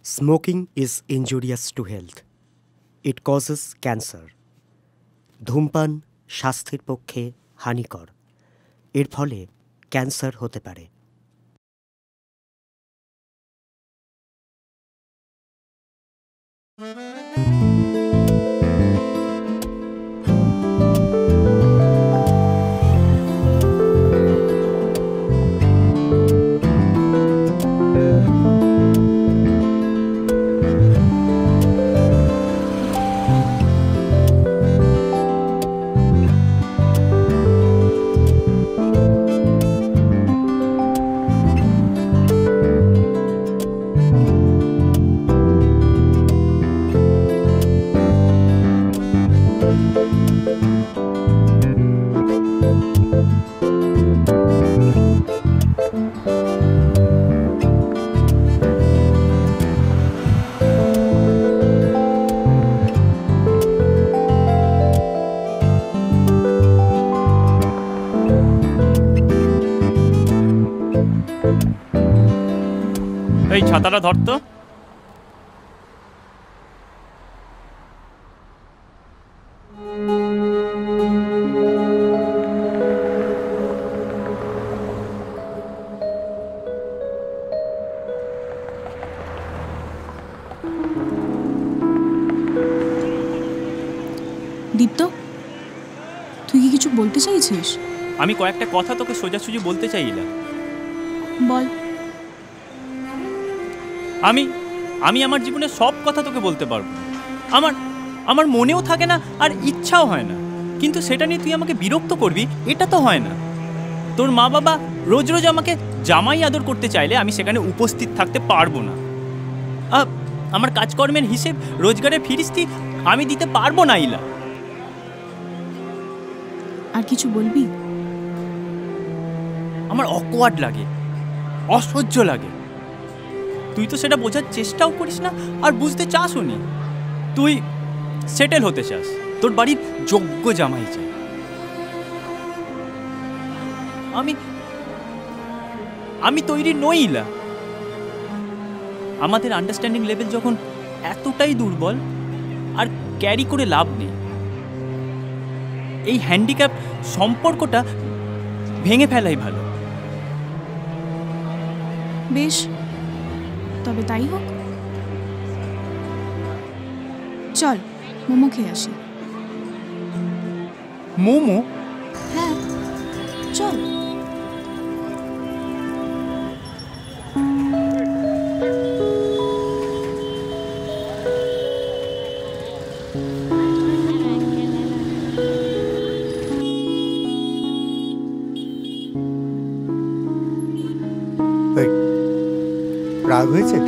Smoking is injurious to health. It causes cancer. ধূমপান স্বাস্থ্যের পক্ষে হানিকর। এর ফলে ক্যান্সার হতে পারে। এই ছাতাটা ধর তো। দীপ্ত, তুই কি কিছু বলতে চাইছিস? আমি কয়েকটা কথা তোকে সোজাসুজি বলতে চাইলাম। বল। আমি আমার জীবনে সব কথা তোকে বলতে পারবো। আমার মনেও থাকে না আর ইচ্ছাও হয় না, কিন্তু সেটা নিয়ে তুই আমাকে বিরক্ত করবি এটা তো হয় না। তোর মা বাবা রোজ রোজ আমাকে জামাই আদর করতে চাইলে আমি সেখানে উপস্থিত থাকতে পারবো না। আমার কাজকর্মের হিসেব রোজগারের ফিরিস্তি আমি দিতে পারবো না। ইলা, আর কিছু বলবি? আমার অকওয়ার্ড লাগে, অসহ্য লাগে। তুই তো সেটা বোঝার চেষ্টাও করিস না আর বুঝতে চাসও নি। তুই সেটেল হতে চাস, তোর বাড়ির যোগ্য জামাই চাই। আমি তৈরি নই। ইলা, আমাদের আন্ডারস্ট্যান্ডিং লেভেল যখন এতটাই দুর্বল, আর ক্যারি করে লাভ নেই। এই হ্যান্ডিক্যাপ সম্পর্কটা ভেঙে ফেলাই ভালো। বেশ, তবে তাই হোক। চল মোমো খেয়ে আসি। মোমো? হ্যাঁ চল। রাগ হয়েছে?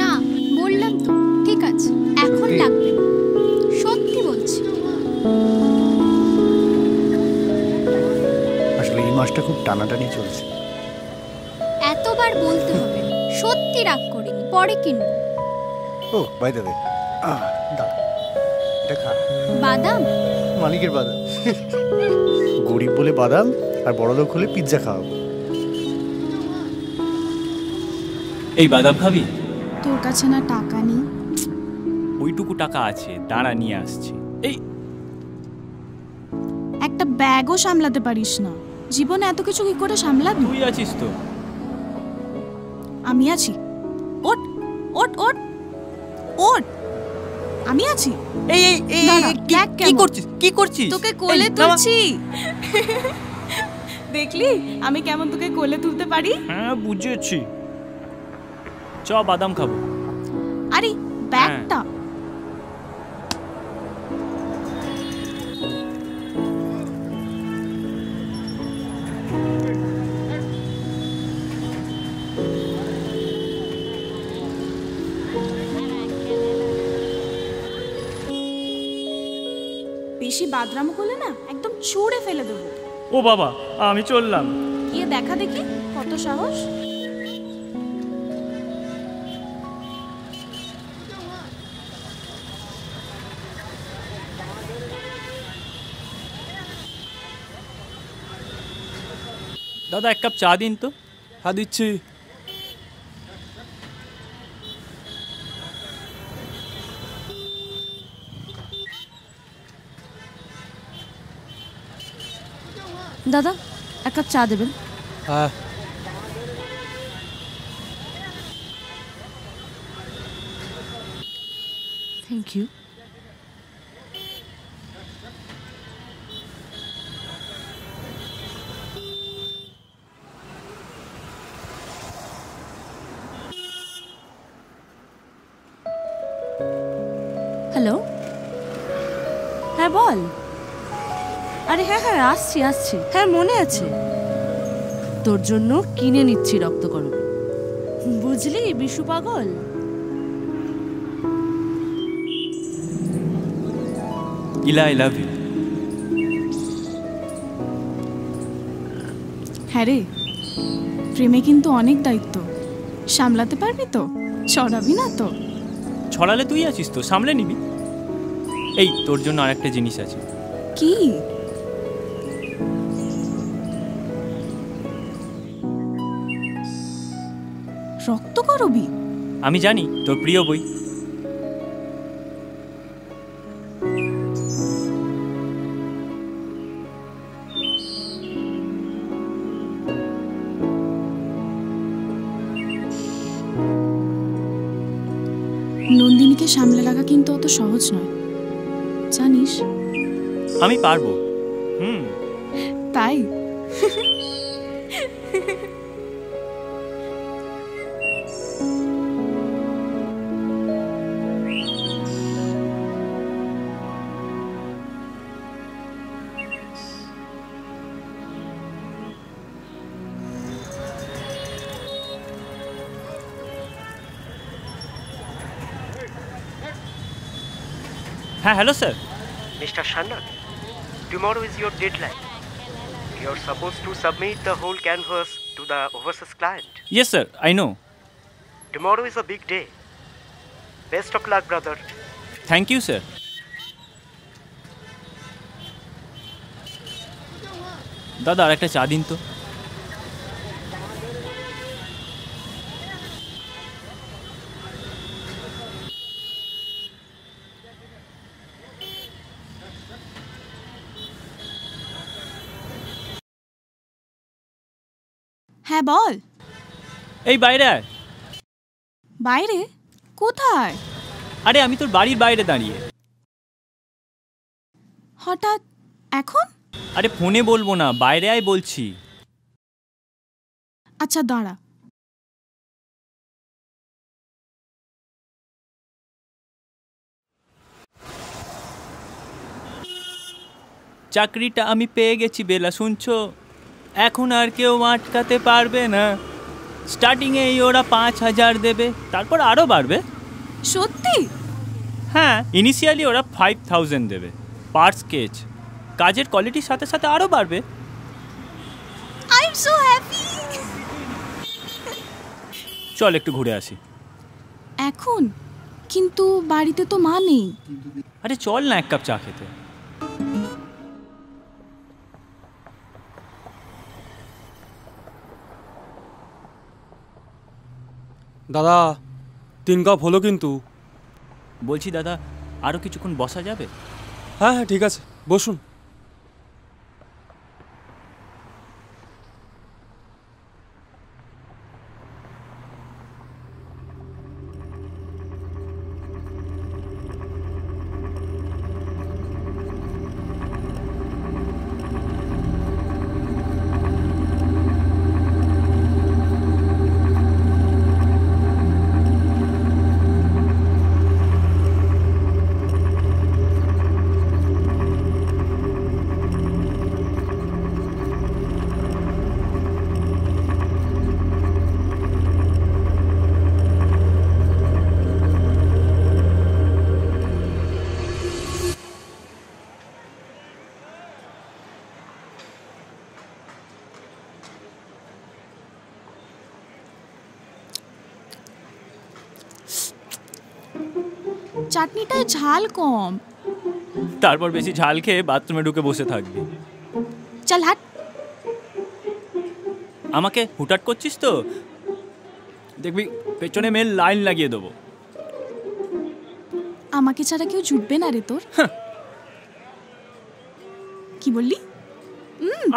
না, বললাম তো ঠিক আছে, এখন লাগবে। সত্যি বলছি। আসলে এই মাসটা খুব টানাটানি চলছে। এতবার বলতে হবে? সত্যি রাগ করিনি, পরে কিনবো। ও বাই দ্য ওয়ে, দাঁড়া, এটা খা। বাদাম? মালিকের বাদাম। গরিব বলে বাদাম, আর বড়লোক হলে পিৎজা খাওয়াবো। এই বাদাম খাবি? তোর কাছে না টাকা নেই? ওইটুকু টাকা আছে, দাঁড়া নিয়ে আসছি। এই একটা ব্যাগও সামলাতে পারিস না, জীবনে এত কিছু কি করে সামলাবি? তুই আছিস তো। আমি আছি। ওঠ ওঠ ওঠ ওঠ, আমি আছি। এই এই এই কি করছিস? কি করছিস? তোকে কোলে তুলছি। দেখলি আমি কেমন তোকে কোলে তুলতে পারি? হ্যাঁ বুঝেছি। চ বাদাম খাবো। আরে ব্যাগটা। বেশি বাদরাম করলে না একদম ছুঁড়ে ফেলে দেবো। ও বাবা, আমি চললাম। গিয়ে দেখা দেখি কত সাহস। দাদা এক কাপ চা দিন তো। হ্যাঁ দিচ্ছি। দাদা এক কাপ চা দেবেন? হ্যাঁ। Thank you. হ্যালো, হ্যাঁ বল। আরে হ্যাঁ হ্যাঁ আসছি আসছি, হ্যাঁ মনে আছে। তোর জন্য কিনে নিচ্ছি রক্তকরণ, বুঝলি বিশু পাগল। ইলা, আই লাভ ইউ। হ্যাঁ রে, প্রেমে কিন্তু অনেক দায়িত্ব, সামলাতে পারবি তো? ছড়াবি না তো? ছড়ালে তুই আছিস তো, সামলে নিবি। এই তোর জন্য আর একটা জিনিস আছে। কি? রক্ত করবি? আমি জানি তোর প্রিয় বই। নন্দিনীকে সামলে রাখা কিন্তু অত সহজ নয়, জানিস? আমি পারবো। তাই? হ্যাঁ hello sir. Mr. Shannon, tomorrow is your deadline. You're supposed to submit the whole canvas to the overseas client. Yes sir, I know. Tomorrow is a big day. Best of luck, brother. Thank you sir. দাদা আর একটা চা দিন তো। হ্যাঁ বল। এই বাইরে আয়। বাইরে? কোথায়? আরে আমি তোর বাড়ির বাইরে দাঁড়িয়ে। হঠাৎ এখন? আরে ফোনে বলবো না, বাইরে আয় বলছি। আচ্ছা দাঁড়া। চাকরিটা আমি পেয়ে গেছি বেলা, শুনছো? এখন আর কেউ আটকাতে পারবে না। স্টার্টিংয়েই ওরা 5,000 দেবে, তারপর আরও বাড়বে। সত্যি? হ্যাঁ, ইনিশিয়ালি ওরা 5,000 দেবে পার স্কেচ। কাজের কোয়ালিটির সাথে সাথে আরও বাড়বে। I am so happy. চল একটু ঘুরে আসি। এখন? কিন্তু বাড়িতে তো মা নেই। আরে চল না এক কাপ চা খেতে। দাদা 3 কাপ হলো কিন্তু। বলছি দাদা, আরও কিছুক্ষণ বসা যাবে? হ্যাঁ হ্যাঁ ঠিক আছে, বসুন। চাটনিটায় ঝাল কম। তারপর বেশি ঝাল খেয়ে বাথরুমে ঢুকে বসে থাকবি। চল হাট। আমাকে হুটহাট করছিস তো, দেখবি পেছনে মেল লাইন লাগিয়ে দেবো। আমাকে ছাড়া কেউ জুটবে না রে তোর। কি বললি? The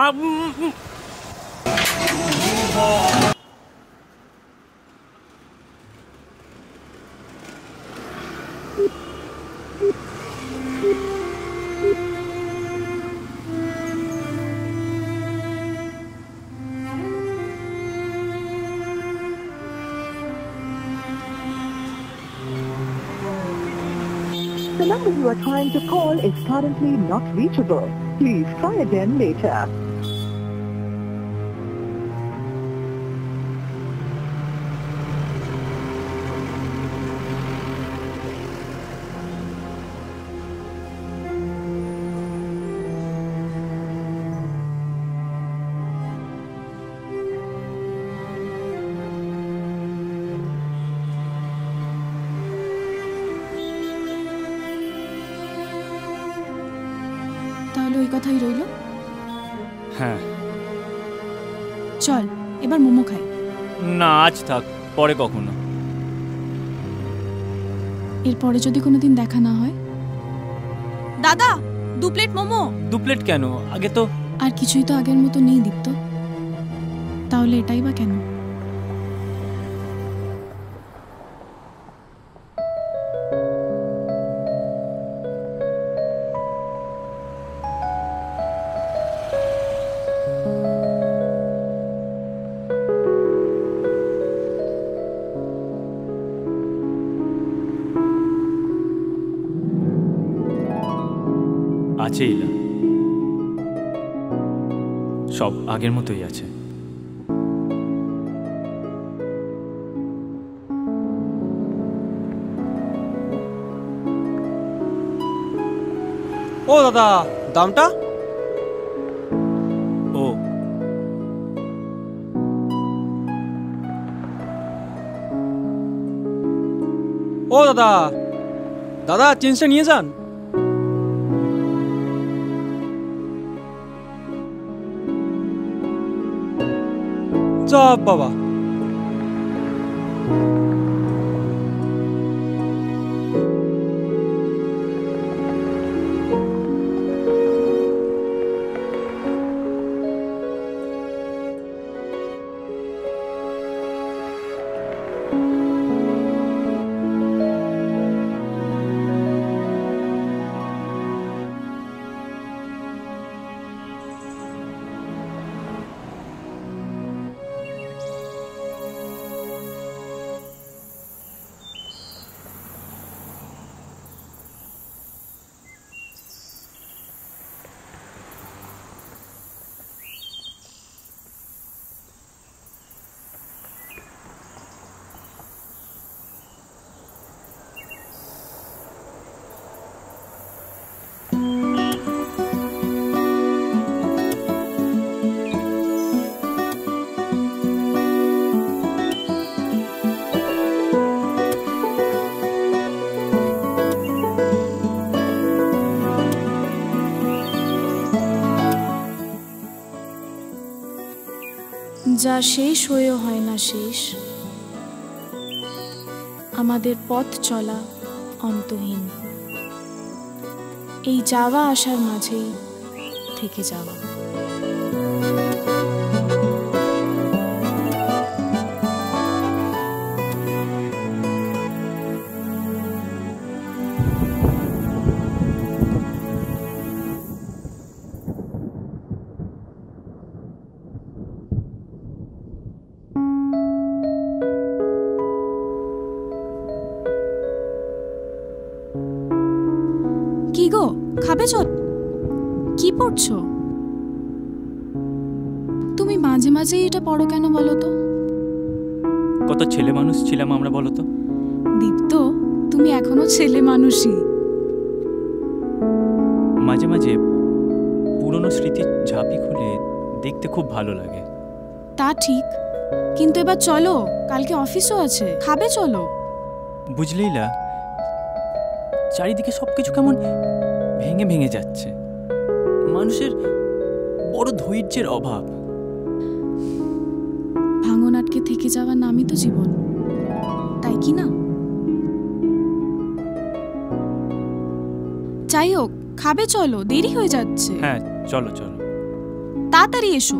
number you are trying to call is currently not reachable. Please try again later. তাহলে ওই কথাই রইল। হ্যাঁ। চল এবার মোমো খাই। না আজ থাক, পরে কখনো। এরপরে যদি কোনোদিন দেখা না হয়? দাদা 2 প্লেট মোমো। 2 প্লেট কেন? আগে তো আর কিছুই তো আগের মতো নেই দীপ্ত, তাহলে এটাই বা কেন? আছেই না, সব আগের মতোই আছে। ও দাদা, দামটা? ও ও দাদা, দাদা চেঞ্জটা নিয়ে যান। চাপ বাবা। যা শেষ হয়েও হয় না শেষ, আমাদের পথ চলা অন্তহীন, এই যাওয়া আসার মাঝেই থেকে যাওয়া। কি গো, খাবে চল? কি পড়ছো তুমি? মাঝে মাঝে এটা পড়ো কেন বলো তো? কত ছেলে মানুষ ছিলাম আমরা, বলো তো। দীপ্ত, তুমি এখনো ছেলে মানুষই। মাঝে মাঝে পুরনো স্মৃতির ঝাঁপি খুলে দেখতে খুব ভালো লাগে। তা ঠিক, কিন্তু এবার চলো, কালকে অফিসও আছে। খাবে চলো। বুঝলেই না, চারিদিকে সবকিছু কেমন ভেঙে ভেঙে যাচ্ছে। মানুষের বড় ধৈর্যের অভাব। ভাঙন আটকে থেকে যাওয়ার নামই তো জীবন, তাই কি না? যাই হোক, খাবে চলো, দেরি হয়ে যাচ্ছে। হ্যাঁ চলো চলো। তাড়াতাড়ি এসো।